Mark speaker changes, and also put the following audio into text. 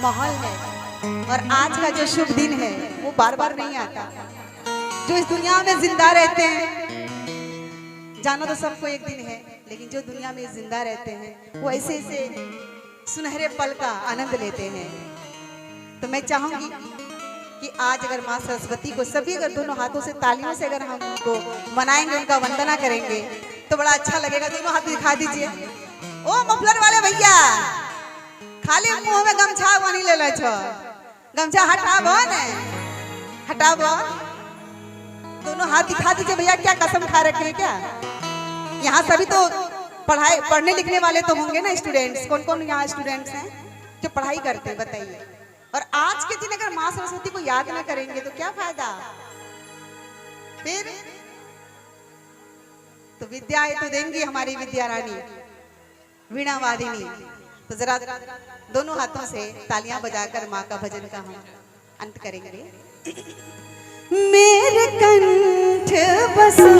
Speaker 1: माहौल है और आज का जो शुभ दिन है वो बार बार नहीं आता। जो इस दुनिया में जिंदा रहते हैं, जाना तो सबको एक दिन है, लेकिन जो दुनिया में जिंदा रहते हैं वो ऐसे ऐसे सुनहरे पल का आनंद लेते हैं। तो मैं चाहूंगी कि आज अगर माँ सरस्वती को सभी अगर दोनों हाथों से तालियों से अगर हम उनको मनाएंगे, उनका वंदना करेंगे तो बड़ा अच्छा लगेगा। दोनों हाथ दिखा दीजिए। ओ मफलर वाले भैया, खाली मुंह में गमछा बनी ले लो छो, गमछा हटाबो ने, हटाबो। दोनों हाथ दिखा दीजिए भैया। क्या कसम खा रखे हैं क्या? यहाँ सभी तो पढ़ने लिखने वाले तो होंगे ना स्टूडेंट्स। कौन कौन यहाँ स्टूडेंट्स हैं जो पढ़ाई करते हैं बताइए। और आज के दिन अगर माँ सरस्वती को याद न करेंगे तो क्या फायदा? फिर तो विद्या तो देंगी हमारी विद्या रानी वीणा वादिनी। तो जरा दोनों हाथों से तालियां बजाकर माँ का भजन का हम अंत करेंगे। मेरे कंठ बसा